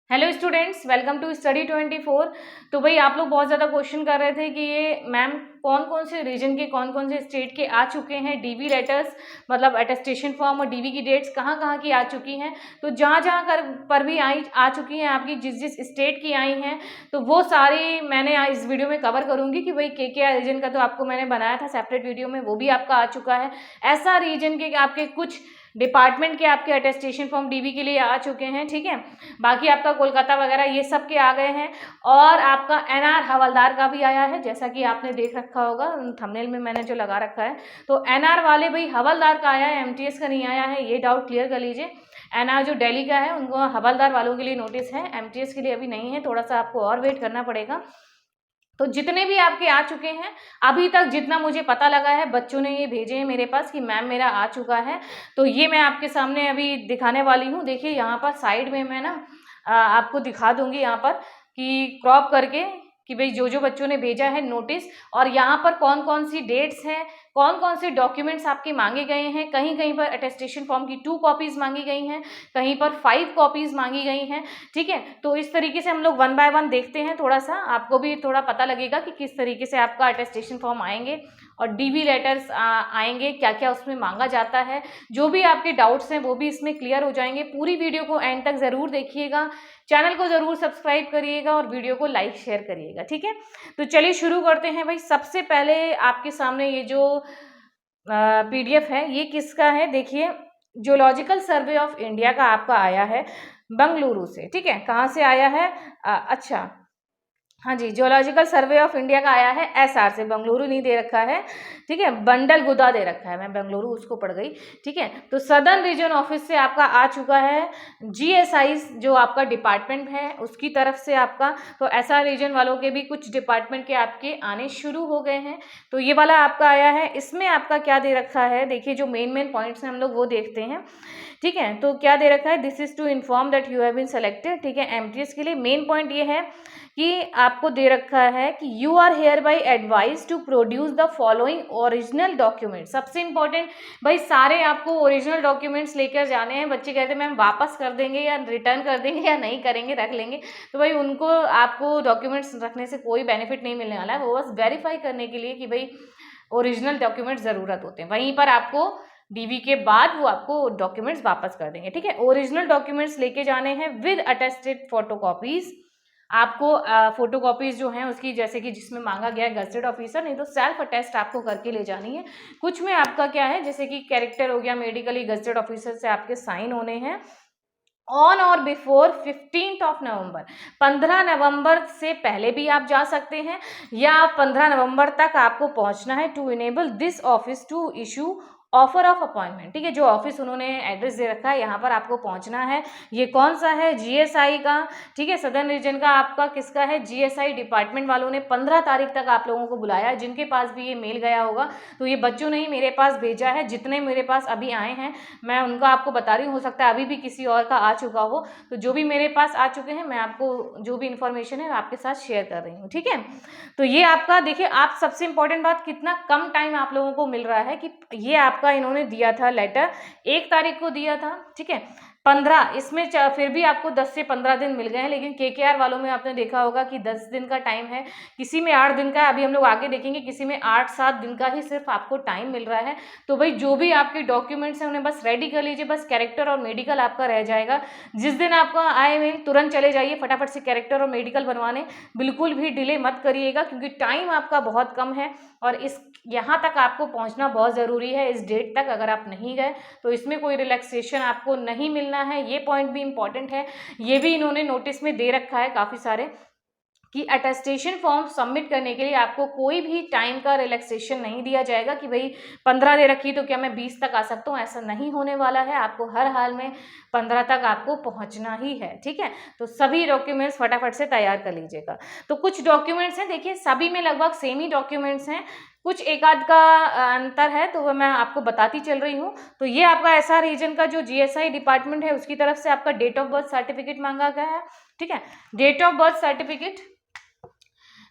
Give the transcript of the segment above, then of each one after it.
Hello students, welcome to study 24। तो भाई आप लोग बहुत ज़्यादा क्वेश्चन कर रहे थे कि ये मैम कौन कौन से रीजन के कौन कौन से स्टेट के आ चुके हैं डीवी लेटर्स, मतलब अटेस्टेशन फॉर्म और डीवी की डेट्स कहाँ कहाँ की आ चुकी हैं। तो जहाँ जहाँ कर पर भी आ चुकी हैं आपकी, जिस जिस स्टेट की आई हैं, तो वो सारी मैंने इस वीडियो में कवर करूँगी कि भाई के रीजन का तो आपको मैंने बनाया था सेपरेट वीडियो में, वो भी आपका आ चुका है। ऐसा रीजन के आपके कुछ डिपार्टमेंट के आपके अटेस्टेशन फॉर्म डीवी के लिए आ चुके हैं, ठीक है। बाकी आपका कोलकाता वगैरह ये सब के आ गए हैं। और आपका एनआर हवलदार का भी आया है, जैसा कि आपने देख रखा होगा थंबनेल में मैंने जो लगा रखा है। तो एनआर वाले भाई हवलदार का आया है, एमटीएस का नहीं आया है, ये डाउट क्लियर कर लीजिए। एनआर जो दिल्ली का है उनको हवलदार वालों के लिए नोटिस है, एमटीएस के लिए अभी नहीं है, थोड़ा सा आपको और वेट करना पड़ेगा। तो जितने भी आपके आ चुके हैं अभी तक, जितना मुझे पता लगा है, बच्चों ने ये भेजे हैं मेरे पास कि मैम मेरा आ चुका है, तो ये मैं आपके सामने अभी दिखाने वाली हूँ। देखिए यहाँ पर साइड में मैं ना आपको दिखा दूंगी यहाँ पर कि क्रॉप करके कि भाई जो जो बच्चों ने भेजा है नोटिस, और यहाँ पर कौन कौन सी डेट्स हैं, कौन कौन से डॉक्यूमेंट्स आपके मांगे गए हैं। कहीं कहीं पर अटेस्टेशन फॉर्म की 2 कॉपीज मांगी गई हैं, कहीं पर 5 कॉपीज मांगी गई हैं, ठीक है। तो इस तरीके से हम लोग 1 बाय 1 देखते हैं, थोड़ा सा आपको भी थोड़ा पता लगेगा कि किस तरीके से आपका अटेस्टेशन फॉर्म आएंगे और डीवी लेटर्स आएंगे, क्या क्या उसमें मांगा जाता है। जो भी आपके डाउट्स हैं वो भी इसमें क्लियर हो जाएंगे। पूरी वीडियो को एंड तक ज़रूर देखिएगा, चैनल को ज़रूर सब्सक्राइब करिएगा और वीडियो को लाइक शेयर करिएगा, ठीक है। तो चलिए शुरू करते हैं भाई। सबसे पहले आपके सामने ये जो पीडीएफ है ये किसका है, देखिए जियोलॉजिकल सर्वे ऑफ इंडिया का आपका आया है बंगलुरु से, ठीक है। कहाँ से आया है? अच्छा, हाँ जी, जियोलॉजिकल सर्वे ऑफ इंडिया का आया है एसआर से, बेंगलुरु नहीं दे रखा है, ठीक है, बंडल गुदा दे रखा है, मैं बेंगलुरु उसको पढ़ गई, ठीक है। तो सदर्न रीजन ऑफिस से आपका आ चुका है, जीएसआई जो आपका डिपार्टमेंट है उसकी तरफ से आपका। तो एसआर रीजन वालों के भी कुछ डिपार्टमेंट के आपके आने शुरू हो गए हैं। तो ये वाला आपका आया है, इसमें आपका क्या दे रखा है, देखिए जो मेन मेन पॉइंट्स हैं हम लोग वो देखते हैं, ठीक है। तो क्या दे रखा है, this is to inform that you have been selected, ठीक है। एमटीएस के लिए मेन पॉइंट ये है कि आपको दे रखा है कि you are hereby advise to produce the following original document. सबसे इंपॉर्टेंट भाई, सारे आपको ओरिजिनल डॉक्यूमेंट्स लेकर जाने हैं। बच्चे कहते हैं मैम वापस कर देंगे या रिटर्न कर देंगे या नहीं करेंगे, रख लेंगे। तो भाई उनको आपको डॉक्यूमेंट्स रखने से कोई बेनिफिट नहीं मिलने वाला है, वो बस वेरीफाई करने के लिए कि भाई ओरिजिनल डॉक्यूमेंट्स ज़रूरत होते हैं। वहीं पर आपको डीवी के बाद वो आपको डॉक्यूमेंट्स वापस कर देंगे, ठीक है। ओरिजिनल डॉक्यूमेंट्स लेके जाने हैं विद अटेस्टेड फोटोकॉपीज। आपको फोटोकॉपीज जो हैं उसकी, जैसे कि जिसमें मांगा गया है गजेटेड ऑफिसर, नहीं तो सेल्फ अटेस्ट आपको करके ले जानी है। कुछ में आपका क्या है, जैसे कि कैरेक्टर हो गया, मेडिकली गजेटेड ऑफिसर से आपके साइन होने हैं ऑन और बिफोर 15 नवंबर। 15 नवंबर से पहले भी आप जा सकते हैं या 15 नवंबर तक आपको पहुंचना है to enable this office to issue offer of appointment, ठीक है। जो ऑफिस उन्होंने एड्रेस दे रखा है यहाँ पर आपको पहुंचना है। ये कौन सा है, जीएसआई का, ठीक है। सदर्न रीजन का आपका किसका है, जीएसआई डिपार्टमेंट वालों ने 15 तारीख तक आप लोगों को बुलाया है। जिनके पास भी ये मेल गया होगा, तो ये बच्चों ने ही मेरे पास भेजा है, जितने मेरे पास अभी आए हैं मैं उनका आपको बता रही हूँ, हो सकता है अभी भी किसी और का आ चुका हो। तो जो भी मेरे पास आ चुके हैं मैं आपको जो भी इन्फॉर्मेशन है आपके साथ शेयर कर रही हूँ, ठीक है। तो ये आपका देखिए, आप सबसे इंपॉर्टेंट बात, कितना कम टाइम आप लोगों को मिल रहा है कि ये आपका इन्होंने दिया था लेटर 1 तारीख को दिया था, ठीक है। 15 इसमें फिर भी आपको 10 से 15 दिन मिल गए हैं, लेकिन केकेआर वालों में आपने देखा होगा कि 10 दिन का टाइम है, किसी में 8 दिन का है, अभी हम लोग आगे देखेंगे, किसी में 8-7 दिन का ही सिर्फ आपको टाइम मिल रहा है। तो भाई जो भी आपके डॉक्यूमेंट्स हैं उन्हें बस रेडी कर लीजिए, बस कैरेक्टर और मेडिकल आपका रह जाएगा। जिस दिन आपका आए मेल तुरंत चले जाइए फटाफट से कैरेक्टर और मेडिकल बनवाने, बिल्कुल भी डिले मत करिएगा, क्योंकि टाइम आपका बहुत कम है और इस यहाँ तक आपको पहुँचना बहुत ज़रूरी है। इस डेट तक अगर आप नहीं गए तो इसमें कोई रिलैक्सेशन आपको नहीं मिलना है, ये पॉइंट भी इंपॉर्टेंट है। ये भी इन्होंने नोटिस में दे रखा है काफ़ी सारे कि अटेस्टेशन फॉर्म सबमिट करने के लिए आपको कोई भी टाइम का रिलैक्सेशन नहीं दिया जाएगा कि भाई 15 दे रखी तो क्या मैं 20 तक आ सकता हूँ, ऐसा नहीं होने वाला है। आपको हर हाल में 15 तक आपको पहुँचना ही है, ठीक है। तो सभी डॉक्यूमेंट्स फटाफट से तैयार कर लीजिएगा। तो कुछ डॉक्यूमेंट्स हैं, देखिए सभी में लगभग सेम ही डॉक्यूमेंट्स हैं, कुछ एक आध का अंतर है, तो वह मैं आपको बताती चल रही हूँ। तो ये आपका एसआर रीजन का जो जीएसआई डिपार्टमेंट है उसकी तरफ से आपका डेट ऑफ बर्थ सर्टिफिकेट मांगा गया है, ठीक है। Date of birth certificate,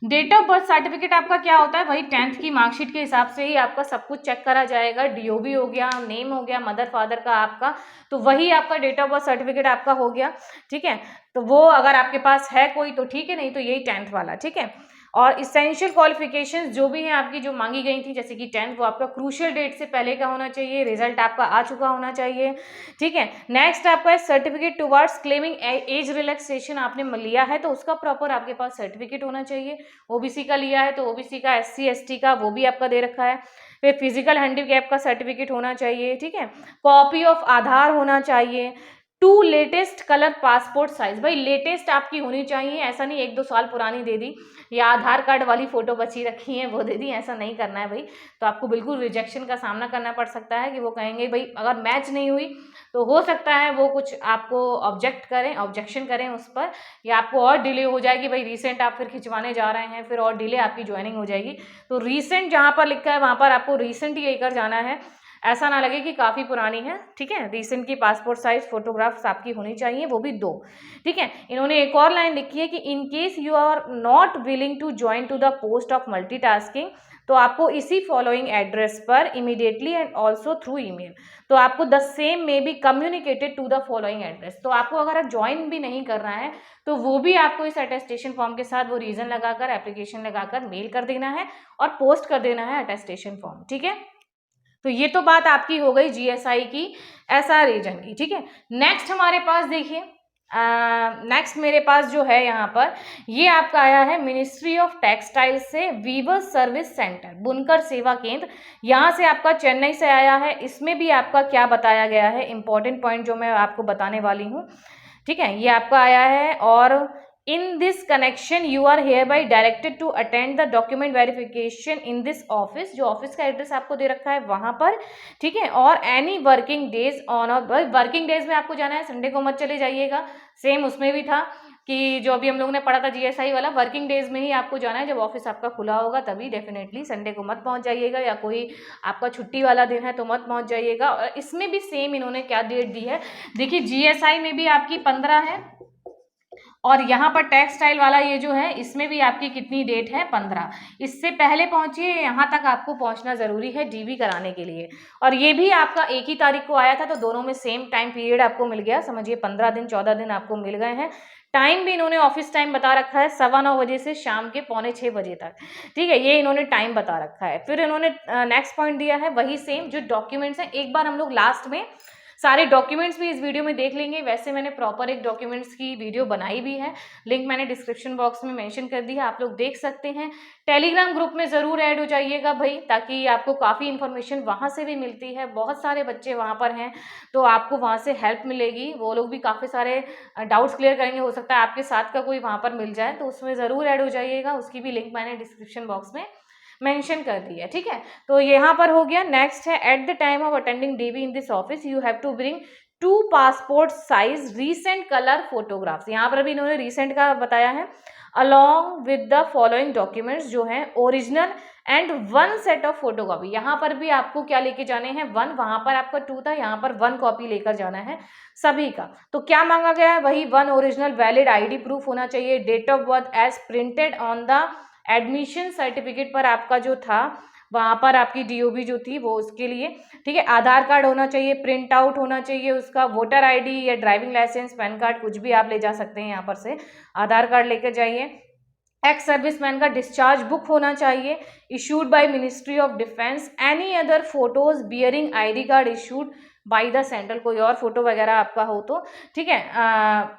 date of birth certificate आपका क्या होता है, वही 10th की मार्कशीट के हिसाब से ही आपका सब कुछ चेक करा जाएगा। डीओबी हो गया, नेम हो गया मदर फादर का आपका, तो वही आपका डेट ऑफ बर्थ सर्टिफिकेट आपका हो गया। ठीक है, तो वो अगर आपके पास है कोई तो ठीक है, नहीं तो यही 10th वाला। ठीक है, और इसेंशियल क्वालिफिकेशंस जो भी हैं आपकी जो मांगी गई थी, जैसे कि 10th, वो आपका क्रूशियल डेट से पहले का होना चाहिए, रिजल्ट आपका आ चुका होना चाहिए। ठीक है, नेक्स्ट आपका certificate towards claiming age relaxation, आपने लिया है तो उसका प्रॉपर आपके पास सर्टिफिकेट होना चाहिए। ओबीसी का लिया है तो ओबीसी का, एससी एसटी का वो भी आपका दे रखा है। फिर फिजिकल हैंडीकैप का सर्टिफिकेट होना चाहिए। ठीक है, कॉपी ऑफ आधार होना चाहिए। 2 लेटेस्ट कलर पासपोर्ट साइज, भाई लेटेस्ट आपकी होनी चाहिए, ऐसा नहीं 1-2 साल पुरानी दे दी या आधार कार्ड वाली फोटो बची रखी है वो दे दी, ऐसा नहीं करना है भाई। तो आपको बिल्कुल रिजेक्शन का सामना करना पड़ सकता है कि वो कहेंगे भाई अगर मैच नहीं हुई तो हो सकता है वो कुछ आपको ऑब्जेक्शन करें उस पर, या आपको और डिले हो जाएगी। भाई रीसेंट आप फिर खिंचवाने जा रहे हैं, फिर और डिले आपकी ज्वाइनिंग हो जाएगी। तो रीसेंट जहाँ पर लिखा है वहाँ पर आपको रीसेंट ही लेकर जाना है, ऐसा ना लगे कि काफ़ी पुरानी है। ठीक है, रीसेंट की पासपोर्ट साइज फोटोग्राफ्स आपकी होनी चाहिए, वो भी 2। ठीक है, इन्होंने एक और लाइन लिखी है कि in case you are not willing to join to the post of multitasking, तो आपको इसी फॉलोइंग एड्रेस पर immediately and also through email, तो आपको the same may be communicated to the following address. तो आपको अगर ज्वाइन भी नहीं करना है तो वो भी आपको इस अटेस्टेशन फॉर्म के साथ वो रीजन लगाकर, एप्लीकेशन लगाकर मेल कर देना है और पोस्ट कर देना है अटेस्टेशन फॉर्म। ठीक है, तो ये तो बात आपकी हो गई जीएसआई की, एसआर रीजन की। ठीक है, नेक्स्ट हमारे पास देखिए, नेक्स्ट मेरे पास जो है यहाँ पर ये आपका आया है मिनिस्ट्री ऑफ टेक्सटाइल से वीवर्स सर्विस सेंटर, बुनकर सेवा केंद्र, यहाँ से आपका चेन्नई से आया है। इसमें भी आपका क्या बताया गया है, इंपॉर्टेंट पॉइंट जो मैं आपको बताने वाली हूँ। ठीक है, ये आपका आया है, और in this connection you are hereby directed to attend the document verification in this office, जो ऑफिस का एड्रेस आपको दे रखा है वहां पर। ठीक है, और एनी वर्किंग डेज ऑन, और वर्किंग डेज में आपको जाना है, संडे को मत चले जाइएगा। सेम उसमें भी था कि जो अभी हम लोग ने पढ़ा था जीएसआई वाला, वर्किंग डेज में ही आपको जाना है, जब ऑफिस आपका खुला होगा तभी डेफिनेटली, संडे को मत पहुंच जाइएगा, या कोई आपका छुट्टी वाला दिन है तो मत पहुंच जाइएगा। और इसमें भी सेम इन्होंने क्या डेट दी है, देखिए जीएसआई में भी आपकी 15 है, और यहाँ पर टेक्सटाइल वाला ये जो है इसमें भी आपकी कितनी डेट है, 15। इससे पहले पहुंचिए, यहाँ तक आपको पहुंचना जरूरी है डीवी कराने के लिए। और ये भी आपका एक ही तारीख को आया था, तो दोनों में सेम टाइम पीरियड आपको मिल गया, समझिए 15 दिन 14 दिन आपको मिल गए हैं। टाइम भी इन्होंने ऑफिस टाइम बता रखा है 9:15 बजे से शाम के 6:45 बजे तक। ठीक है, ये इन्होंने टाइम बता रखा है। फिर इन्होंने नेक्स्ट पॉइंट दिया है वही सेम जो डॉक्यूमेंट्स हैं, एक बार हम लोग लास्ट में सारे डॉक्यूमेंट्स भी इस वीडियो में देख लेंगे। वैसे मैंने प्रॉपर एक डॉक्यूमेंट्स की वीडियो बनाई भी है, लिंक मैंने डिस्क्रिप्शन बॉक्स में मेंशन कर दी है, आप लोग देख सकते हैं। टेलीग्राम ग्रुप में ज़रूर ऐड हो जाइएगा भाई, ताकि आपको काफ़ी इन्फॉर्मेशन वहाँ से भी मिलती है, बहुत सारे बच्चे वहाँ पर हैं, तो आपको वहाँ से हेल्प मिलेगी। वो लोग भी काफ़ी सारे डाउट्स क्लियर करेंगे, हो सकता है आपके साथ का कोई वहाँ पर मिल जाए, तो उसमें ज़रूर ऐड हो जाइएगा। उसकी भी लिंक मैंने डिस्क्रिप्शन बॉक्स में मेंशन कर दी है। ठीक है, तो यहाँ पर हो गया। नेक्स्ट है, at the time of attending DV in this office you have to bring 2 passport size recent colour photographs, यहाँ पर भी इन्होंने रीसेंट का बताया है, along with the following documents जो हैं original and 1 set of photocopy. यहाँ पर भी आपको क्या लेके जाने हैं, 1, वहां पर आपका 2 था, यहाँ पर 1 कॉपी लेकर जाना है सभी का। तो क्या मांगा गया है, वही 1 ओरिजिनल वैलिड आईडी प्रूफ होना चाहिए, date of birth as printed on the admission certificate पर आपका जो था वहाँ पर आपकी डीओबी जो थी वो उसके लिए। ठीक है, आधार कार्ड होना चाहिए, प्रिंट आउट होना चाहिए उसका, वोटर आईडी या ड्राइविंग लाइसेंस, पैन कार्ड कुछ भी आप ले जा सकते हैं यहाँ पर से, आधार कार्ड लेकर जाइए। एक्स सर्विसमैन का डिस्चार्ज बुक होना चाहिए, issued by ministry of defence, any other photos bearing ID card issued by the central, कोई और फोटो वगैरह आपका हो तो ठीक है,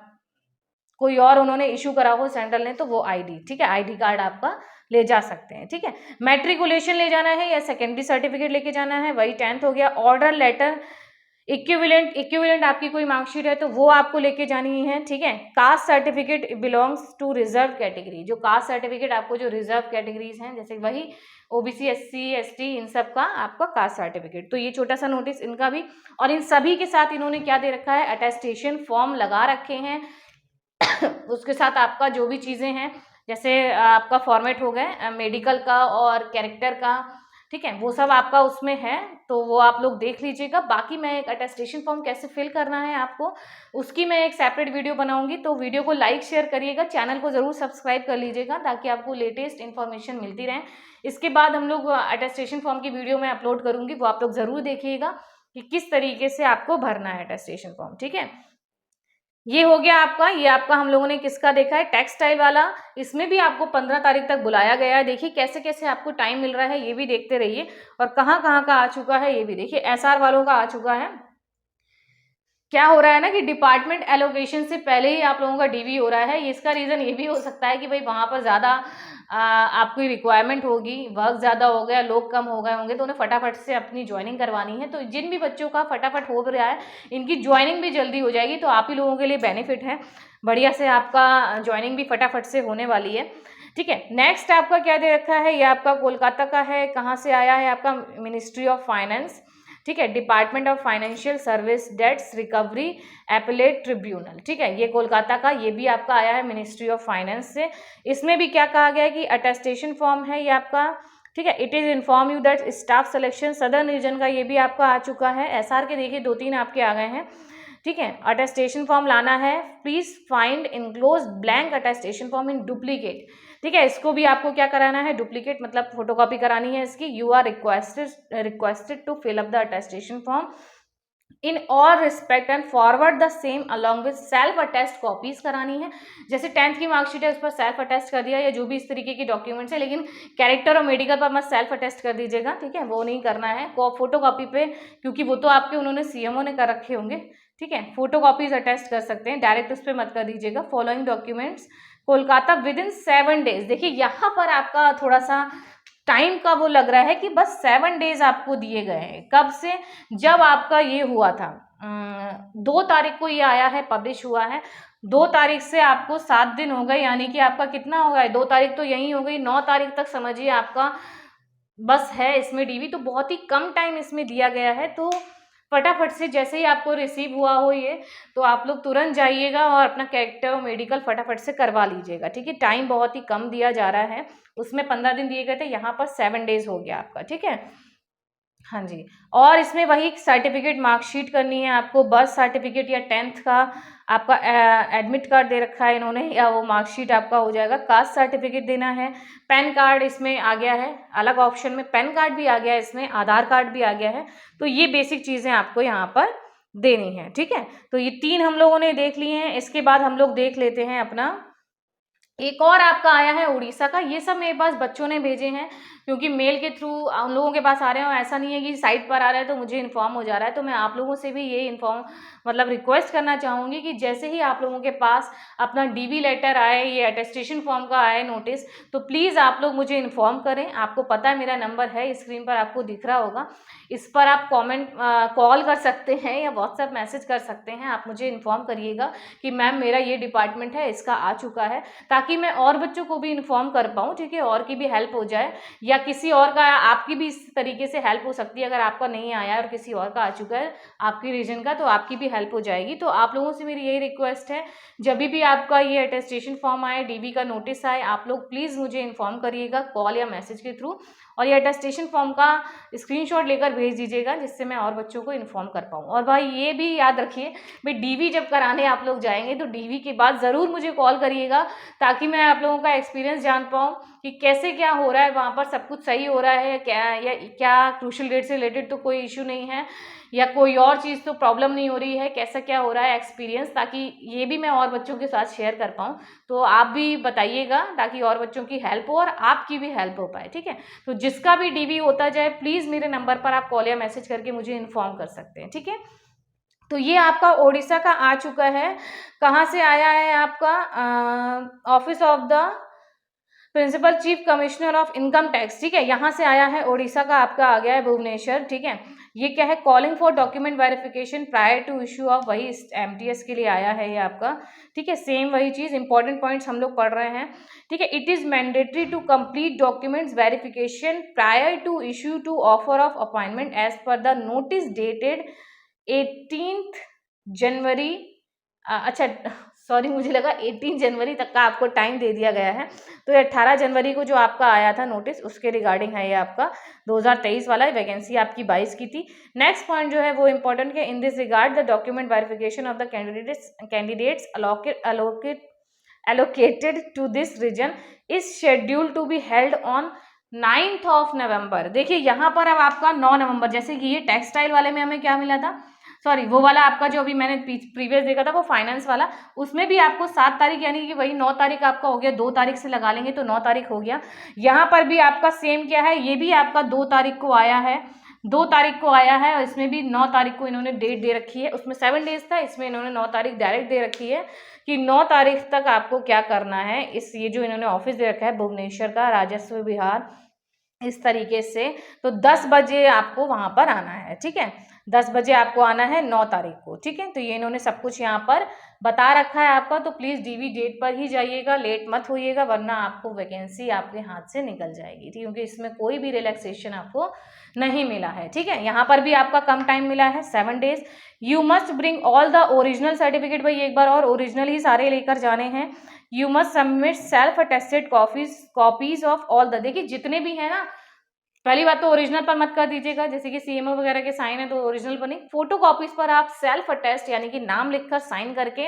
कोई और उन्होंने इशू करा हो सेंट्रल ने तो वो आईडी, ठीक है, आईडी कार्ड आपका ले जा सकते हैं। ठीक है, मैट्रिकुलेशन ले जाना है या सेकेंडरी सर्टिफिकेट लेके जाना है, वही 10th हो गया। ऑर्डर लेटर, इक्विवेलेंट आपकी कोई मार्कशीट है तो वो आपको लेके जानी है। ठीक है, caste certificate belongs to reserve category, जो कास्ट सर्टिफिकेट आपको जो रिजर्व कैटेगरीज हैं जैसे वही ओबीसी, एससी, एसटी, इन सब का आपका कास्ट सर्टिफिकेट। तो ये छोटा सा नोटिस इनका भी, और इन सभी के साथ इन्होंने क्या दे रखा है, अटेस्टेशन फॉर्म लगा रखे हैं उसके साथ आपका जो भी चीज़ें हैं, जैसे आपका फॉर्मेट हो गए मेडिकल का और कैरेक्टर का, ठीक है, वो सब आपका उसमें है, तो वो आप लोग देख लीजिएगा। बाकी मैं एक अटेस्टेशन फॉर्म कैसे फिल करना है आपको, उसकी मैं एक सेपरेट वीडियो बनाऊंगी, तो वीडियो को लाइक शेयर करिएगा, चैनल को ज़रूर सब्सक्राइब कर लीजिएगा ताकि आपको लेटेस्ट इन्फॉर्मेशन मिलती रहे। इसके बाद हम लोग अटेस्टेशन फॉर्म की वीडियो मैं अपलोड करूंगी, वो आप लोग ज़रूर देखिएगा कि किस तरीके से आपको भरना है अटेस्टेशन फॉर्म। ठीक है, ये हो गया आपका। ये आपका हम लोगों ने किसका देखा है, टेक्सटाइल वाला। इसमें भी आपको 15 तारीख तक बुलाया गया है। देखिए कैसे कैसे आपको टाइम मिल रहा है, ये भी देखते रहिए, और कहाँ कहाँ का आ चुका है ये भी देखिए। एसआर वालों का आ चुका है। क्या हो रहा है ना कि डिपार्टमेंट एलोकेशन से पहले ही आप लोगों का डीवी हो रहा है। इसका रीज़न ये भी हो सकता है कि भाई वहाँ पर ज़्यादा आपकी रिक्वायरमेंट होगी, वर्क ज़्यादा हो गया, लोग कम हो गए होंगे, तो उन्हें फटाफट से अपनी ज्वाइनिंग करवानी है। तो जिन भी बच्चों का फटाफट हो रहा है, इनकी ज्वाइनिंग भी जल्दी हो जाएगी, तो आप ही लोगों के लिए बेनिफिट है, बढ़िया से आपका ज्वाइनिंग भी फटाफट से होने वाली है। ठीक है, नेक्स्ट आपका क्या दे रखा है, ये आपका कोलकाता का है। कहाँ से आया है, आपका मिनिस्ट्री ऑफ फाइनेंस। ठीक है, department of financial service debts recovery appellate tribunal. ठीक है, ये कोलकाता का, ये भी आपका आया है मिनिस्ट्री ऑफ फाइनेंस से। इसमें भी क्या कहा गया है कि अटेस्टेशन फॉर्म है ये आपका। ठीक है, it is inform you that staff selection southern reason का ये भी आपका आ चुका है। एसआर के देखिए 2-3 आपके आ गए हैं। ठीक है, अटेस्टेशन फॉर्म लाना है, please find enclose blank attestation form in duplicate. ठीक है, इसको भी आपको क्या कराना है, डुप्लीकेट मतलब फोटोकॉपी करानी है इसकी। You are requested to fill up the attestation form in all respect and forward the same along with self attest copies करानी है। जैसे 10th की मार्कशीट है, उस पर सेल्फ अटेस्ट कर दिया, या जो भी इस तरीके की डॉक्यूमेंट्स है, लेकिन कैरेक्टर और मेडिकल पर मत सेल्फ अटेस्ट कर दीजिएगा। ठीक है, वो नहीं करना है फोटो कॉपी पे, क्योंकि वो तो आपके उन्होंने सीएमओ ने कर रखे होंगे। ठीक है, फोटो कॉपीज अटेस्ट कर सकते हैं, डायरेक्ट उस पर मत कर दीजिएगा। Following documents Kolkata with in 7 days। देखिए यहाँ पर आपका थोड़ा सा टाइम का वो लग रहा है कि बस 7 days आपको दिए गए हैं। कब से, जब आपका ये हुआ था 2 तारीख को ये आया है, पब्लिश हुआ है। 2 तारीख से आपको 7 दिन हो गए, यानी कि आपका कितना हो गया, 2 तारीख तो यही हो गई, 9 तारीख तक समझिए आपका बस है इसमें डीवी। तो बहुत ही कम टाइम इसमें दिया गया है। तो फटाफट से जैसे ही आपको रिसीव हुआ हो ये, तो आप लोग तुरंत जाइएगा और अपना कैरेक्टर और मेडिकल फटाफट से करवा लीजिएगा। ठीक है, टाइम बहुत ही कम दिया जा रहा है, उसमें 15 दिन दिए गए थे, यहाँ पर 7 days हो गया आपका। ठीक है, हाँ जी। और इसमें वही सर्टिफिकेट मार्कशीट करनी है आपको, बर्थ सर्टिफिकेट या 10th का आपका एडमिट कार्ड दे रखा है इन्होंने, या वो मार्कशीट आपका हो जाएगा। कास्ट सर्टिफिकेट देना है, पैन कार्ड इसमें आ गया है, अलग ऑप्शन में पैन कार्ड भी आ गया है, इसमें आधार कार्ड भी आ गया है। तो ये बेसिक चीज़ें आपको यहाँ पर देनी है। ठीक है, तो ये 3 हम लोगों ने देख लिए हैं। इसके बाद हम लोग देख लेते हैं अपना, एक और आपका आया है उड़ीसा का। ये सब मेरे पास बच्चों ने भेजे हैं, क्योंकि मेल के थ्रू उन लोगों के पास आ रहे हो, ऐसा नहीं है कि साइट पर आ रहा है तो मुझे इन्फॉर्म हो जा रहा है। तो मैं आप लोगों से भी ये इन्फॉर्म मतलब रिक्वेस्ट करना चाहूँगी कि जैसे ही आप लोगों के पास अपना डीवी लेटर आए, ये अटेस्टेशन फॉर्म का आए नोटिस, तो प्लीज़ आप लोग मुझे इन्फॉर्म करें। आपको पता है मेरा नंबर है, स्क्रीन पर आपको दिख रहा होगा, इस पर आप कॉल कर सकते हैं या व्हाट्सएप मैसेज कर सकते हैं। आप मुझे इन्फॉर्म करिएगा कि मैम मेरा ये डिपार्टमेंट है, इसका आ चुका है, ताकि मैं और बच्चों को भी इन्फॉर्म कर पाऊँ। ठीक है, और की भी हेल्प हो जाए, या किसी और का, आपकी भी इस तरीके से हेल्प हो सकती है। अगर आपका नहीं आया और किसी और का आ चुका है आपकी रीजन का, तो आपकी भी हेल्प हो जाएगी। तो आप लोगों से मेरी यही रिक्वेस्ट है, जब भी आपका ये अटेस्टेशन फॉर्म आए, डीवी का नोटिस आए, आप लोग प्लीज़ मुझे इन्फॉर्म करिएगा कॉल या मैसेज के थ्रू, और ये अटेस्टेशन फॉर्म का स्क्रीनशॉट लेकर भेज दीजिएगा, जिससे मैं और बच्चों को इन्फॉर्म कर पाऊँ। और भाई ये भी याद रखिए, भाई डीवी जब कराने आप लोग जाएंगे तो डीवी के बाद ज़रूर मुझे कॉल करिएगा, ताकि मैं आप लोगों का एक्सपीरियंस जान पाऊँ कि कैसे क्या हो रहा है वहाँ पर, सब कुछ सही हो रहा है क्या, या क्या क्रूशियल डेट से रिलेटेड तो कोई इशू नहीं है, या कोई और चीज़ तो प्रॉब्लम नहीं हो रही है, कैसा क्या हो रहा है एक्सपीरियंस, ताकि ये भी मैं और बच्चों के साथ शेयर कर पाऊँ। तो आप भी बताइएगा, ताकि और बच्चों की हेल्प हो और आपकी भी हेल्प हो पाए। ठीक है, तो जिसका भी डीवी होता जाए, प्लीज़ मेरे नंबर पर आप कॉल या मैसेज करके मुझे इन्फॉर्म कर सकते हैं। ठीक है, तो ये आपका ओडिशा का आ चुका है। कहाँ से आया है आपका, office of the principal chief commissioner of income tax. ठीक है, यहाँ से आया है, ओडिशा का आपका आ गया है भुवनेश्वर। ठीक है, ये क्या है, calling for document verification prior to issue of, वही एमटीएस के लिए आया है ये आपका। ठीक है, सेम वही चीज़, इंपॉर्टेंट पॉइंट्स हम लोग पढ़ रहे हैं। ठीक है, it is mandatory to complete documents verification prior to issue to offer of appointment as per the notice dated 18th January, अच्छा सॉरी मुझे लगा 18 जनवरी तक का आपको टाइम दे दिया गया है। तो 18 जनवरी को जो आपका आया था नोटिस, उसके रिगार्डिंग है ये आपका 2023 वाला वैकेंसी आपकी 22 की थी। नेक्स्ट पॉइंट जो है वो इंपॉर्टेंट है, in this regard the document verification of the candidates allocated to this region is scheduled to be held on 9th of November। देखिए यहाँ पर अब आपका 9 नवंबर, जैसे कि ये टेक्सटाइल वाले में हमें क्या मिला था, सॉरी वो वाला आपका जो अभी मैंने प्रीवियस देखा था वो फाइनेंस वाला, उसमें भी आपको 7 तारीख यानी कि वही 9 तारीख आपका हो गया, 2 तारीख से लगा लेंगे तो 9 तारीख हो गया। यहाँ पर भी आपका सेम क्या है, ये भी आपका 2 तारीख को आया है, 2 तारीख को आया है, और इसमें भी 9 तारीख को इन्होंने डेट दे रखी है। उसमें 7 डेज था, इसमें इन्होंने 9 तारीख डायरेक्ट दे रखी है कि 9 तारीख तक आपको क्या करना है। इस ये जो इन्होंने ऑफिस दे रखा है भुवनेश्वर का, राजस्व विहार, इस तरीके से, तो 10 बजे आपको वहां पर आना है, ठीक है, 10 बजे आपको आना है 9 तारीख को, ठीक है। तो ये इन्होंने सब कुछ यहाँ पर बता रखा है आपका, तो प्लीज़ डीवी डेट पर ही जाइएगा, लेट मत होइएगा, वरना आपको वैकेंसी आपके हाथ से निकल जाएगी, ठीक, क्योंकि इसमें कोई भी रिलैक्सेशन आपको नहीं मिला है, ठीक है। यहाँ पर भी आपका कम टाइम मिला है, 7 days. You must bring all the original certificate, भाई एक बार और ओरिजिनल ही सारे लेकर जाने हैं। You must submit self attested copies of all the, देखिए जितने भी है ना, पहली बात तो ओरिजिनल पर मत कर दीजिएगा, जैसे कि सीएमओ वगैरह के साइन है तो ओरिजिनल पर नहीं, फोटो कॉपीज पर आप सेल्फ अटेस्ट यानी कि नाम लिखकर साइन करके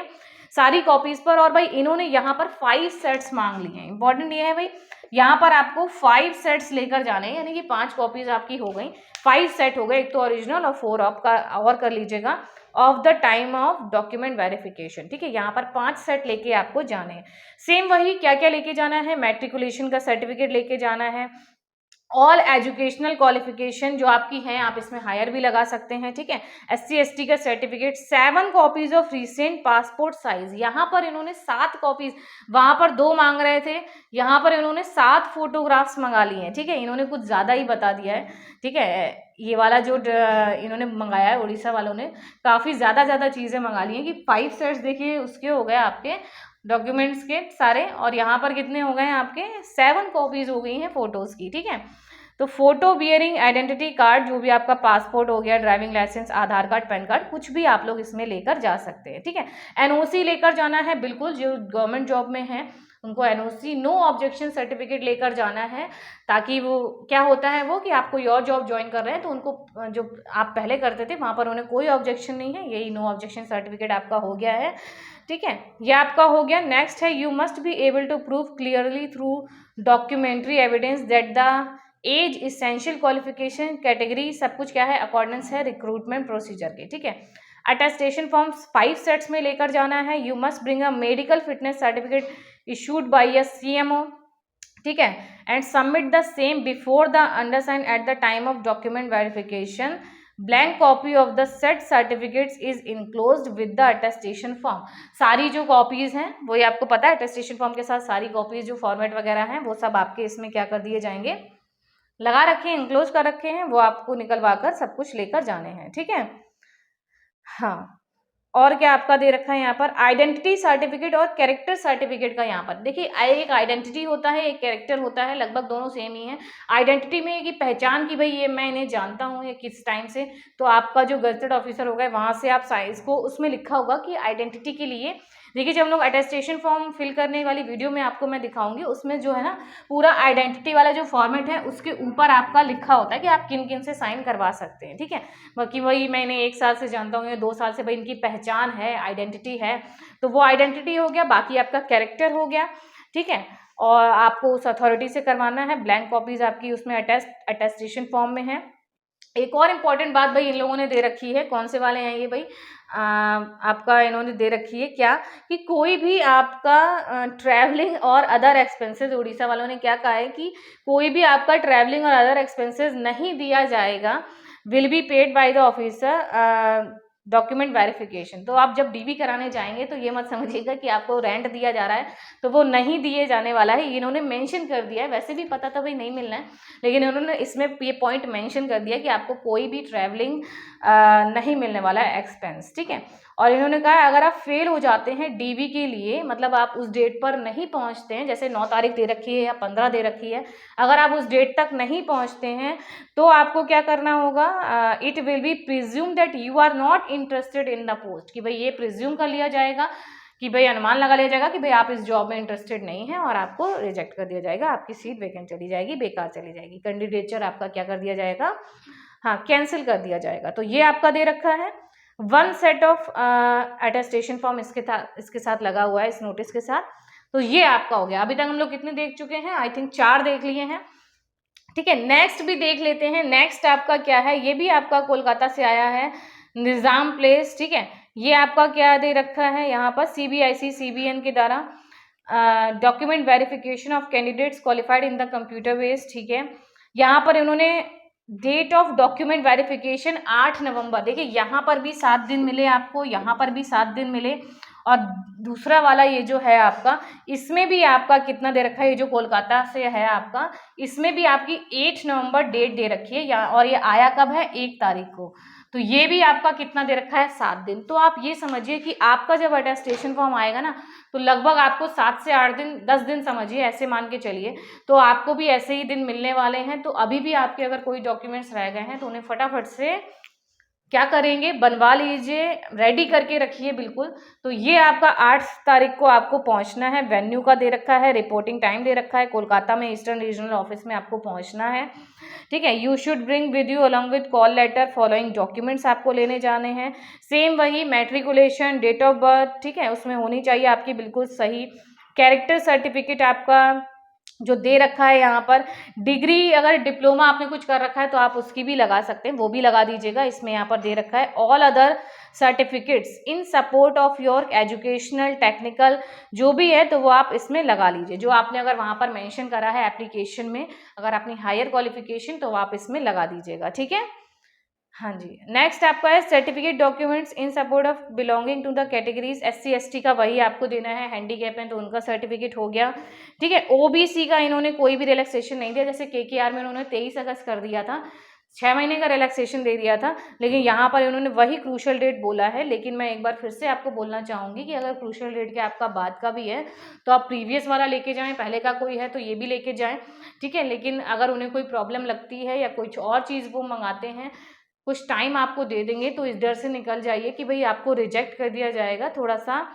सारी कॉपीज पर। और भाई इन्होंने यहाँ पर 5 सेट्स मांग लिए हैं, इंपॉर्टेंट ये है भाई, यहाँ पर आपको 5 सेट्स लेकर जाने हैं, यानी कि 5 कॉपीज आपकी हो गई, 5 सेट हो गए, एक तो ओरिजिनल और 4 आपका और कर लीजिएगा of the time of document verification, ठीक है। यहाँ पर 5 सेट लेके आपको जाने हैं। सेम वही क्या क्या लेके जाना है, मैट्रिकुलेशन का सर्टिफिकेट लेके जाना है, ऑल एजुकेशनल क्वालिफिकेशन जो आपकी हैं आप इसमें हायर भी लगा सकते हैं, ठीक है। SC ST का certificate, 7 copies of recent passport size, यहाँ पर इन्होंने 7 कॉपीज, वहां पर 2 मांग रहे थे, यहाँ पर इन्होंने 7 फोटोग्राफ्स मंगा लिए हैं, ठीक है। इन्होंने कुछ ज़्यादा ही बता दिया है, ठीक है। ये वाला जो इन्होंने मंगाया है उड़ीसा वालों ने, काफ़ी ज़्यादा चीज़ें मंगा ली हैं कि 5 सेट्स देखिए उसके हो गए आपके डॉक्यूमेंट्स के सारे, और यहाँ पर कितने हो गए हैं आपके 7 कॉपीज हो गई हैं फोटोज़ की, ठीक है। तो फोटो बियरिंग आइडेंटिटी कार्ड, जो भी आपका पासपोर्ट हो गया, ड्राइविंग लाइसेंस, आधार कार्ड, पैन कार्ड, कुछ भी आप लोग इसमें लेकर जा सकते हैं, ठीक है। NOC लेकर जाना है, बिल्कुल जो गवर्नमेंट जॉब में है उनको NOC नो ऑब्जेक्शन सर्टिफिकेट लेकर जाना है, ताकि वो क्या होता है वो कि आप कोई और जॉब ज्वाइन कर रहे हैं तो उनको जो आप पहले करते थे वहाँ पर उन्हें कोई ऑब्जेक्शन नहीं है, यही नो ऑब्जेक्शन सर्टिफिकेट आपका हो गया है, ठीक है, ये आपका हो गया। नेक्स्ट है, you must be able to prove clearly through documentary evidence that the age, essential qualification, category, सब कुछ क्या है अकॉर्डेंस है रिक्रूटमेंट प्रोसीजर के, ठीक है। अटेस्टेशन फॉर्म्स 5 सेट्स में लेकर जाना है। You must bring a medical fitness certificate issued by a CMO, ठीक है, and submit the same before the undersigned eight the time of document verification. Blank copy of the set certificates is enclosed with the attestation form. सारी जो copies हैं वही आपको पता है, attestation form के साथ सारी कॉपीज जो फॉर्मेट वगैरह हैं वो सब आपके इसमें क्या कर दिए जाएंगे, लगा रखे हैं, इंक्लोज कर रखे हैं, वो आपको निकलवा कर सब कुछ लेकर जाने हैं, ठीक है। हाँ, और क्या आपका दे रखा है यहाँ पर, आइडेंटिटी सर्टिफिकेट और कैरेक्टर सर्टिफिकेट का। यहाँ पर देखिए एक आइडेंटिटी होता है, एक कैरेक्टर होता है, लगभग दोनों सेम ही है। आइडेंटिटी में कि पहचान की भाई ये मैं इन्हें जानता हूँ ये किस टाइम से, तो आपका जो गजटेड ऑफिसर होगा वहाँ से आप साइज को उसमें लिखा होगा कि आइडेंटिटी के लिए, देखिए जब हम लोग अटेस्टेशन फॉर्म फिल करने वाली वीडियो में आपको मैं दिखाऊंगी, उसमें जो है ना पूरा आइडेंटिटी वाला जो फॉर्मेट है उसके ऊपर आपका लिखा होता है कि आप किन किन से साइन करवा सकते हैं, ठीक है। बाकी वही मैंने 1 साल से जानता हूँ या 2 साल से भाई इनकी पहचान है, आइडेंटिटी है, तो वो आइडेंटिटी हो गया। बाकी आपका कैरेक्टर हो गया, ठीक है, और आपको उस अथॉरिटी से करवाना है। ब्लैंक कॉपीज आपकी उसमें अटेस्टेशन फॉर्म में है। एक और इम्पॉर्टेंट बात भाई इन लोगों ने दे रखी है, कौन से वाले हैं ये भाई, आपका इन्होंने दे रखी है क्या कि कोई भी आपका ट्रैवलिंग और अदर एक्सपेंसेस, उड़ीसा वालों ने क्या कहा है कि कोई भी आपका ट्रैवलिंग और अदर एक्सपेंसेस नहीं दिया जाएगा, will be paid by the officer document verification. तो आप जब DV कराने जाएंगे तो ये मत समझिएगा कि आपको रेंट दिया जा रहा है, तो वो नहीं दिए जाने वाला है, इन्होंने मेंशन कर दिया है। वैसे भी पता था भाई नहीं मिलना है, लेकिन इन्होंने इसमें ये पॉइंट मेंशन कर दिया कि आपको कोई भी ट्रैवलिंग नहीं मिलने वाला है एक्सपेंस, ठीक है। और इन्होंने कहा है अगर आप फेल हो जाते हैं DV के लिए, मतलब आप उस डेट पर नहीं पहुंचते हैं, जैसे 9 तारीख दे रखी है या 15 दे रखी है, अगर आप उस डेट तक नहीं पहुंचते हैं तो आपको क्या करना होगा, it will be presume that you are not interested in the post, कि भाई ये प्रिज्यूम कर लिया जाएगा कि भाई अनुमान लगा लिया जाएगा कि भाई आप इस जॉब में इंटरेस्टेड नहीं हैं और आपको रिजेक्ट कर दिया जाएगा, आपकी सीट वैकेंट चली जाएगी, बेकार चली जाएगी, कैंडिडेचर आपका क्या कर दिया जाएगा, हाँ कैंसिल कर दिया जाएगा। तो ये आपका दे रखा है। 1 सेट ऑफ अटेस्टेशन फॉर्म इसके साथ लगा हुआ है, इस नोटिस के साथ। तो ये आपका हो गया। अभी तक हम लोग कितने देख चुके हैं, आई थिंक 4 देख लिए हैं, ठीक है। नेक्स्ट भी देख लेते हैं। नेक्स्ट आपका क्या है, ये भी आपका कोलकाता से आया है, निज़ाम प्लेस, ठीक है। ये आपका क्या दे रखा है यहाँ पर, CBIC CBN के द्वारा document verification of candidates qualified in the computer based, ठीक है। यहाँ पर इन्होंने डेट ऑफ डॉक्यूमेंट वेरिफिकेशन 8 नवंबर, देखिए यहाँ पर भी 7 दिन मिले आपको, यहाँ पर भी 7 दिन मिले, और दूसरा वाला ये जो है आपका, इसमें भी आपका कितना दे रखा है, ये जो कोलकाता से है आपका, इसमें भी आपकी 8 नवंबर डेट दे रखी है यहाँ, और ये आया कब है, 1 तारीख को। तो ये भी आपका कितना दे रखा है, 7 दिन। तो आप ये समझिए कि आपका जब अटेस्टेशन फॉर्म आएगा ना, तो लगभग आपको 7 से 8 दिन, 10 दिन समझिए, ऐसे मान के चलिए, तो आपको भी ऐसे ही दिन मिलने वाले हैं। तो अभी भी आपके अगर कोई डॉक्यूमेंट्स रह गए हैं तो उन्हें फटाफट से क्या करेंगे, बनवा लीजिए, रेडी करके रखिए बिल्कुल। तो ये आपका 8 तारीख को आपको पहुंचना है। वेन्यू का दे रखा है, रिपोर्टिंग टाइम दे रखा है, कोलकाता में ईस्टर्न रीजनल ऑफिस में आपको पहुंचना है, ठीक है। You should bring with you along with call letter following documents आपको लेने जाने हैं। सेम वही मैट्रिकुलेशन, डेट ऑफ बर्थ, ठीक है, उसमें होनी चाहिए आपकी बिल्कुल सही। कैरेक्टर सर्टिफिकेट आपका जो दे रखा है यहाँ पर, डिग्री अगर डिप्लोमा आपने कुछ कर रखा है तो आप उसकी भी लगा सकते हैं, वो भी लगा दीजिएगा। इसमें यहाँ पर दे रखा है all other certificates in support of your educational technical, जो भी है तो वो आप इसमें लगा लीजिए, जो आपने अगर वहाँ पर मेंशन करा है एप्लीकेशन में, अगर अपनी हायर क्वालिफिकेशन, तो आप इसमें लगा दीजिएगा, ठीक है। हाँ जी। नेक्स्ट आपका है certificate documents in support of belonging to the categories, SC ST का वही आपको देना है, हैंडीकैप है तो उनका सर्टिफिकेट हो गया, ठीक है। OBC का इन्होंने कोई भी रिलैक्सेशन नहीं दिया, जैसे KKR में उन्होंने 23 अगस्त कर दिया था, 6 महीने का रिलैक्सेशन दे दिया था, लेकिन यहाँ पर इन्होंने वही क्रूशल डेट बोला है। लेकिन मैं एक बार फिर से आपको बोलना चाहूँगी कि अगर क्रूशल डेट के आपका बाद का भी है तो आप प्रीवियस वाला लेके जाएँ, पहले का कोई है तो ये भी लेके जाएँ, ठीक है। लेकिन अगर उन्हें कोई प्रॉब्लम लगती है या कुछ और चीज़ वो मंगाते हैं, कुछ टाइम आपको दे देंगे, तो इस डर से निकल जाइए कि भाई आपको रिजेक्ट कर दिया जाएगा, थोड़ा सा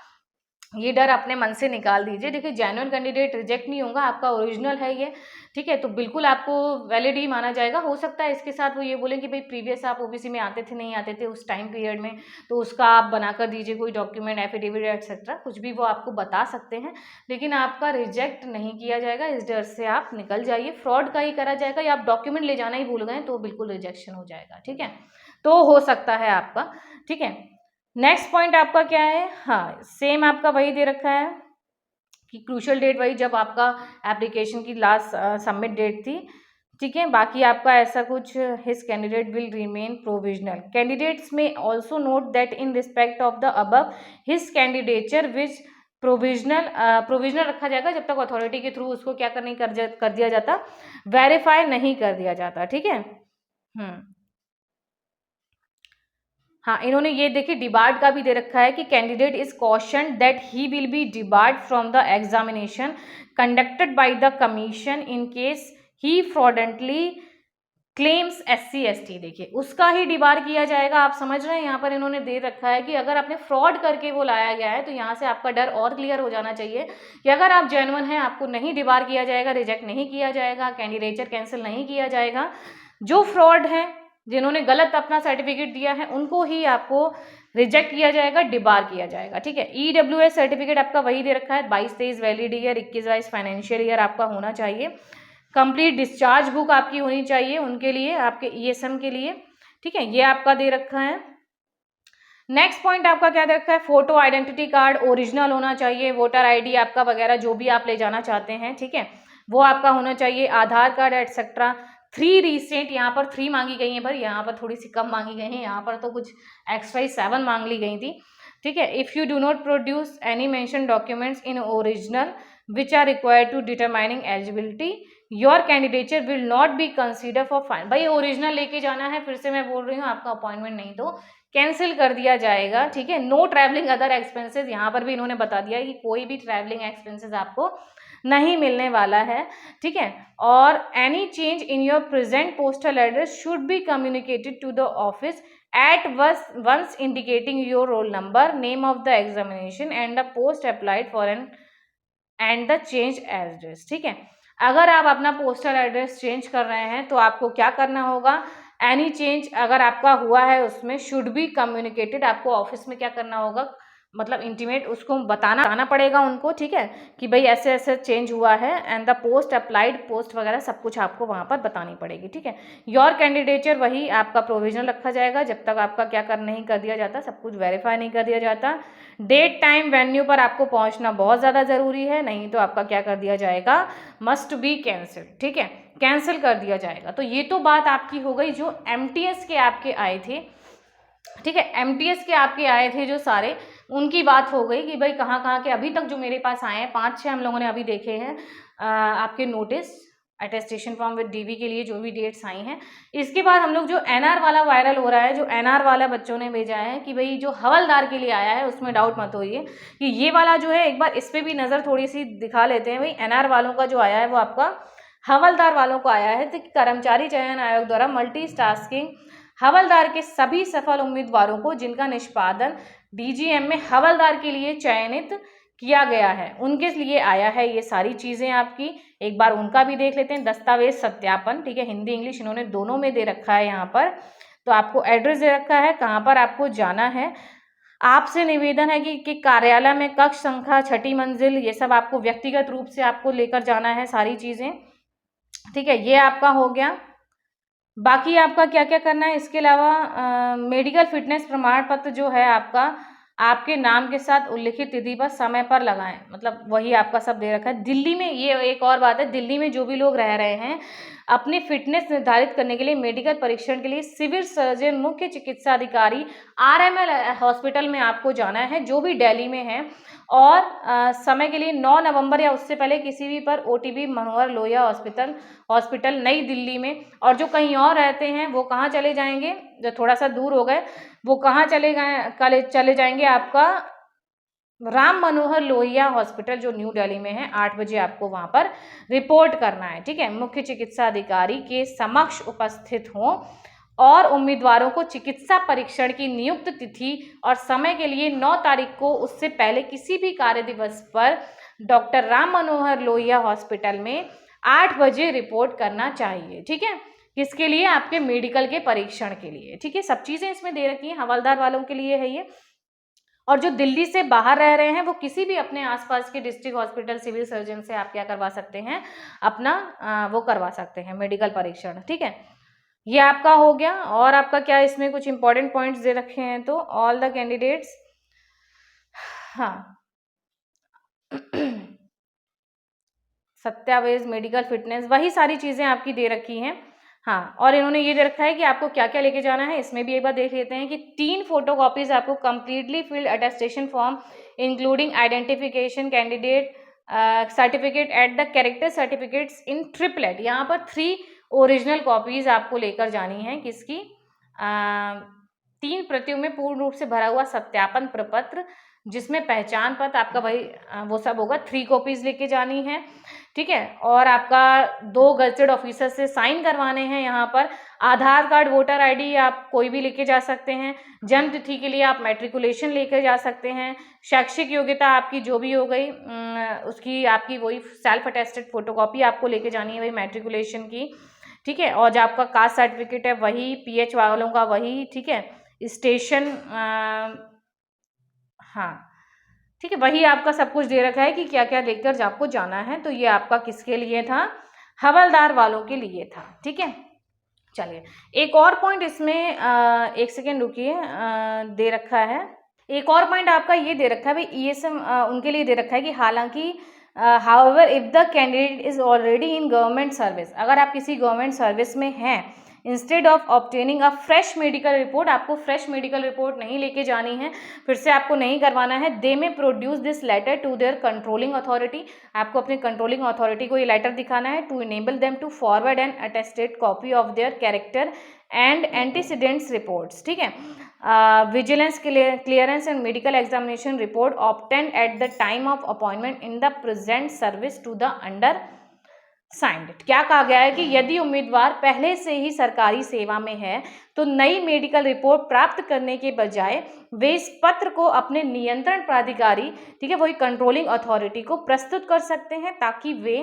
ये डर अपने मन से निकाल दीजिए। देखिए जेन्युइन कैंडिडेट रिजेक्ट नहीं होगा, आपका ओरिजिनल है ये, ठीक है, तो बिल्कुल आपको वैलिड ही माना जाएगा। हो सकता है इसके साथ वो ये बोलें कि भाई प्रीवियस आप OBC में आते थे, नहीं आते थे उस टाइम पीरियड में, तो उसका आप बना कर दीजिए कोई डॉक्यूमेंट, एफिडेविट एक्सेट्रा, कुछ भी वो आपको बता सकते हैं, लेकिन आपका रिजेक्ट नहीं किया जाएगा। इस डर से आप निकल जाइए, फ्रॉड का ही करा जाएगा, या आप डॉक्यूमेंट ले जाना ही भूल गए तो बिल्कुल रिजेक्शन हो जाएगा, ठीक है। तो हो सकता है आपका, ठीक है। नेक्स्ट पॉइंट आपका क्या है, हाँ सेम आपका वही दे रखा है कि क्रूशल डेट वही जब आपका एप्लीकेशन की लास्ट सबमिट डेट थी, ठीक है। बाकी आपका ऐसा कुछ, his candidate will remain provisional, candidates में also note that in respect of the above his candidature which provisional रखा जाएगा जब तक अथॉरिटी के थ्रू उसको क्या कर दिया जाता, वेरीफाई नहीं कर दिया जाता, ठीक है। हाँ इन्होंने ये देखिए डिबार्ड का भी दे रखा है कि candidate is cautioned that he will be debarred from the examination conducted by the commission in case he fraudulently claims SC ST, देखिए उसका ही डिबार किया जाएगा। आप समझ रहे हैं, यहाँ पर इन्होंने दे रखा है कि अगर आपने फ्रॉड करके वो लाया गया है तो यहाँ से आपका डर और क्लियर हो जाना चाहिए कि अगर आप जेन्युइन हैं आपको नहीं डिबार किया जाएगा, रिजेक्ट नहीं किया जाएगा, कैंडिडेचर कैंसिल नहीं किया जाएगा। जो फ्रॉड है, जिन्होंने गलत अपना सर्टिफिकेट दिया है, उनको ही आपको रिजेक्ट किया जाएगा, डिबार किया जाएगा, ठीक है। EWS सर्टिफिकेट आपका वही दे रखा है, 22-23 वैलिड ईयर, 21-22 फाइनेंशियल ईयर आपका होना चाहिए। कंप्लीट डिस्चार्ज बुक आपकी होनी चाहिए उनके लिए, आपके ESM के लिए, ठीक है, ये आपका दे रखा है। नेक्स्ट पॉइंट आपका क्या दे रखा है, फोटो आइडेंटिटी कार्ड ओरिजिनल होना चाहिए, वोटर ID आपका वगैरह जो भी आप ले जाना चाहते हैं, ठीक है, वो आपका होना चाहिए, आधार कार्ड एटसेट्रा। 3 रिसेंट, यहाँ पर 3 मांगी गई हैं, पर यहाँ पर थोड़ी सी कम मांगी गई हैं, यहाँ पर तो कुछ एक्स्ट्रा ही 7 मांग ली गई थी, ठीक है। If you do not produce any mention documents in original which are required to determining eligibility your candidature will not be consider for fine, भाई ओरिजिनल लेके जाना है, फिर से मैं बोल रही हूँ, आपका अपॉइंटमेंट नहीं तो कैंसिल कर दिया जाएगा, ठीक है। नो ट्रैवलिंग अदर एक्सपेंसेस, यहाँ पर भी इन्होंने बता दिया है कि कोई भी ट्रैवलिंग एक्सपेंसेस आपको नहीं मिलने वाला है, ठीक है। और any change in your present postal address should be communicated to the office at once indicating your roll number, name of the examination and the post applied for and the change address। ठीक है, अगर आप अपना postal address change कर रहे हैं तो आपको क्या करना होगा, एनी चेंज अगर आपका हुआ है उसमें शुड बी कम्युनिकेटेड, आपको ऑफिस में क्या करना होगा, मतलब इंटीमेट उसको बताना पड़ेगा उनको, ठीक है, कि भाई ऐसे ऐसे चेंज हुआ है, and the post applied, post वगैरह सब कुछ आपको वहाँ पर बतानी पड़ेगी। ठीक है, योर कैंडिडेचर वही आपका प्रोविजनल रखा जाएगा जब तक आपका क्या नहीं कर दिया जाता, सब कुछ वेरीफाई नहीं कर दिया जाता। डेट टाइम वेन्यू पर आपको पहुँचना बहुत ज़्यादा ज़रूरी है, नहीं तो आपका क्या कर दिया जाएगा, मस्ट बी कैंसिल। ठीक है, कैंसिल कर दिया जाएगा। तो ये तो बात आपकी हो गई जो MTS के आपके आए थे। ठीक है, MTS के आपके आए थे जो सारे, उनकी बात हो गई कि भाई कहाँ कहाँ के अभी तक जो मेरे पास आए हैं 5-6 हम लोगों ने अभी देखे हैं आपके notice attestation form with DV के लिए जो भी डेट्स आई हैं। इसके बाद हम लोग जो NR वाला वायरल हो रहा है, जो NR वाला बच्चों ने भेजा है कि भाई जो हवलदार के लिए आया है उसमें डाउट मत होइए कि ये वाला जो है, एक बार इस पर भी नज़र थोड़ी सी दिखा लेते हैं। भाई NR वालों का जो आया है वो आपका हवलदार वालों को आया है। तो कर्मचारी चयन आयोग द्वारा मल्टीटास्किंग हवलदार के सभी सफल उम्मीदवारों को जिनका निष्पादन DGM में हवलदार के लिए चयनित किया गया है उनके लिए आया है ये सारी चीज़ें आपकी। एक बार उनका भी देख लेते हैं। दस्तावेज सत्यापन, ठीक है, हिंदी इंग्लिश इन्होंने दोनों में दे रखा है यहाँ पर। तो आपको एड्रेस दे रखा है कहाँ पर आपको जाना है। आपसे निवेदन है कि कार्यालय में कक्ष संख्या 6ठी मंजिल, ये सब आपको व्यक्तिगत रूप से आपको लेकर जाना है सारी चीज़ें। ठीक है, ये आपका हो गया। बाकी आपका क्या क्या करना है इसके अलावा, मेडिकल फिटनेस प्रमाण पत्र जो है आपका आपके नाम के साथ उल्लिखित तिथि पर समय पर लगाएं, मतलब वही आपका सब दे रखा है। दिल्ली में ये एक और बात है, दिल्ली में जो भी लोग रह रहे हैं अपनी फिटनेस निर्धारित करने के लिए मेडिकल परीक्षण के लिए सिविल सर्जन, मुख्य चिकित्सा अधिकारी, RML हॉस्पिटल में आपको जाना है जो भी दिल्ली में है। और समय के लिए 9 नवंबर या उससे पहले किसी भी पर OTB मनोहर लोहिया हॉस्पिटल नई दिल्ली में। और जो कहीं और रहते हैं वो कहाँ चले जाएंगे, जो थोड़ा सा दूर हो गए वो कहाँ चले जाएंगे, आपका राम मनोहर लोहिया हॉस्पिटल जो न्यू दिल्ली में है। 8 बजे आपको वहाँ पर रिपोर्ट करना है। ठीक है, मुख्य चिकित्सा अधिकारी के समक्ष उपस्थित हों और उम्मीदवारों को चिकित्सा परीक्षण की नियुक्त तिथि और समय के लिए 9 तारीख को उससे पहले किसी भी कार्य दिवस पर डॉक्टर राम मनोहर लोहिया हॉस्पिटल में 8 बजे रिपोर्ट करना चाहिए। ठीक है, किसके लिए, आपके मेडिकल के परीक्षण के लिए। ठीक है, सब चीज़ें इसमें दे रखी हैं, हवलदार वालों के लिए है ये। और जो दिल्ली से बाहर रह रहे हैं वो किसी भी अपने आसपास के डिस्ट्रिक्ट हॉस्पिटल सिविल सर्जन से आप क्या करवा सकते हैं, अपना वो करवा सकते हैं मेडिकल परीक्षण। ठीक है, ये आपका हो गया। और आपका क्या इसमें कुछ इंपॉर्टेंट पॉइंट्स दे रखे हैं, तो ऑल द कैंडिडेट्स, हाँ सत्यावेज, मेडिकल फिटनेस, वही सारी चीज़ें आपकी दे रखी हैं। हाँ, और इन्होंने ये दे रखा है कि आपको क्या क्या लेके जाना है। इसमें भी एक बार देख लेते हैं कि 3 फोटोकॉपीज आपको completely filled attestation form including identification candidate certificate at the character certificates in triplet. यहाँ पर 3 ओरिजिनल कॉपीज आपको लेकर जानी है। किसकी, 3 प्रतियों में पूर्ण रूप से भरा हुआ सत्यापन प्रपत्र जिसमें पहचान पत्र आपका भाई वो सब होगा, 3 कॉपीज लेके जानी है। ठीक है, और आपका 2 गजेटेड ऑफिसर से साइन करवाने हैं। यहाँ पर आधार कार्ड, वोटर ID आप कोई भी लेके जा सकते हैं। जन्म तिथि के लिए आप मैट्रिकुलेशन लेकर जा सकते हैं। शैक्षिक योग्यता आपकी जो भी हो गई उसकी आपकी वही सेल्फ अटेस्टेड फोटोकॉपी आपको लेके जानी है, वही मैट्रिकुलेशन की। ठीक है, और जो आपका कास्ट सर्टिफिकेट है वही, PH वालों का वही। ठीक है, स्टेशन, हाँ ठीक है, वही आपका सब कुछ दे रखा है कि क्या क्या लेकर आपको जाना है। तो ये आपका किसके लिए था, हवलदार वालों के लिए था। ठीक है, चलिए एक और पॉइंट इसमें एक सेकेंड रुकिए, दे रखा है एक और पॉइंट आपका ये दे रखा है भाई ESM उनके लिए दे रखा है कि हालांकि however if the candidate is already in government service, अगर आप किसी गवर्नमेंट सर्विस में हैं, instead of obtaining a fresh medical report, आपको फ्रेश मेडिकल रिपोर्ट नहीं लेके जानी है, फिर से आपको नहीं करवाना है। They may produce this letter to their controlling authority, आपको अपनी कंट्रोलिंग अथॉरिटी को ये लेटर दिखाना है। To enable them to forward an attested copy of their character and antecedents reports. ठीक है, vigilance clearance and medical examination report obtained at the time of appointment in the present service to the undersigned it. क्या कहा गया है कि यदि उम्मीदवार पहले से ही सरकारी सेवा में है तो नई मेडिकल रिपोर्ट प्राप्त करने के बजाय वे इस पत्र को अपने नियंत्रण प्राधिकारी, ठीक है, वही कंट्रोलिंग अथॉरिटी को प्रस्तुत कर सकते हैं, ताकि वे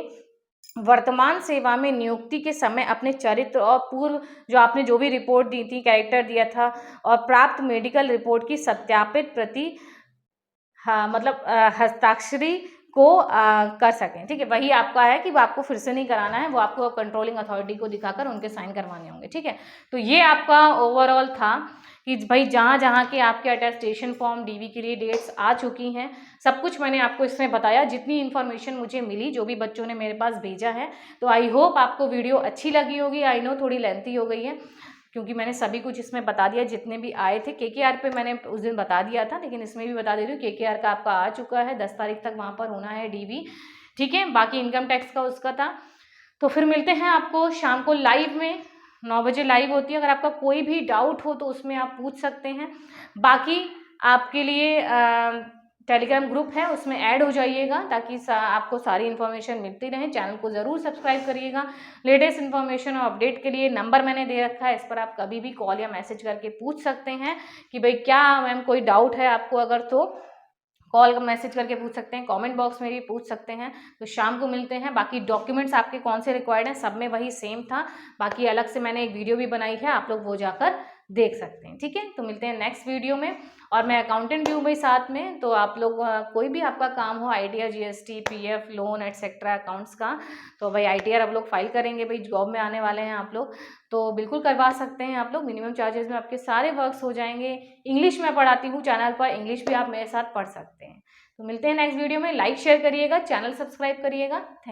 वर्तमान सेवा में नियुक्ति के समय अपने चरित्र और पूर्व जो आपने जो भी रिपोर्ट दी थी, कैरेक्टर दिया था, और प्राप्त मेडिकल रिपोर्ट की सत्यापित प्रति, हाँ मतलब हस्ताक्षरी को कर सकें। ठीक है, वही आपका है कि वो आपको फिर से नहीं कराना है, वो आपको कंट्रोलिंग अथॉरिटी को दिखाकर उनके साइन करवाने होंगे। ठीक है, तो ये आपका ओवरऑल था कि भाई जहाँ जहाँ के आपके अटेस्टेशन फॉर्म डीवी के लिए डेट्स आ चुकी हैं, सब कुछ मैंने आपको इसमें बताया, जितनी इन्फॉर्मेशन मुझे मिली, जो भी बच्चों ने मेरे पास भेजा है। तो आई होप आपको वीडियो अच्छी लगी होगी। आई नो थोड़ी लेंथी हो गई है, क्योंकि मैंने सभी कुछ इसमें बता दिया, जितने भी आए थे। केकेआर पे मैंने उस दिन बता दिया था, लेकिन इसमें भी बता दे रही हूँ, केकेआर का आपका आ चुका है, 10 तारीख तक वहाँ पर होना है डीवी। ठीक है, बाकी इनकम टैक्स का उसका था। तो फिर मिलते हैं आपको शाम को लाइव में, 9 बजे लाइव होती है। अगर आपका कोई भी डाउट हो तो उसमें आप पूछ सकते हैं। बाकी आपके लिए टेलीग्राम ग्रुप है, उसमें ऐड हो जाइएगा, ताकि आपको सारी इन्फॉर्मेशन मिलती रहे। चैनल को ज़रूर सब्सक्राइब करिएगा। लेटेस्ट इन्फॉर्मेशन और अपडेट के लिए नंबर मैंने दे रखा है, इस पर आप कभी भी कॉल या मैसेज करके पूछ सकते हैं कि भाई क्या मैम कोई डाउट है आपको, अगर तो कॉल मैसेज करके पूछ सकते हैं, कमेंट बॉक्स में भी पूछ सकते हैं। तो शाम को मिलते हैं। बाकी डॉक्यूमेंट्स आपके कौन से रिक्वायर्ड हैं, सब में वही सेम था। बाकी अलग से मैंने एक वीडियो भी बनाई है, आप लोग वो जाकर देख सकते हैं। ठीक है, तो मिलते हैं नेक्स्ट वीडियो में। और मैं अकाउंटेंट भी हूँ भाई साथ में, तो आप लोग कोई भी आपका काम हो, ITR, GST, PF, loan etcetera accounts का, तो भाई आईटीआर आप लोग फाइल करेंगे, भाई जॉब में आने वाले हैं आप लोग, तो बिल्कुल करवा सकते हैं आप लोग। मिनिमम चार्जेस में आपके सारे वर्क्स हो जाएंगे। इंग्लिश में पढ़ाती हूँ चैनल पर, इंग्लिश भी आप मेरे साथ पढ़ सकते हैं। तो मिलते हैं नेक्स्ट वीडियो में। लाइक शेयर करिएगा, चैनल सब्सक्राइब करिएगा। Thank you.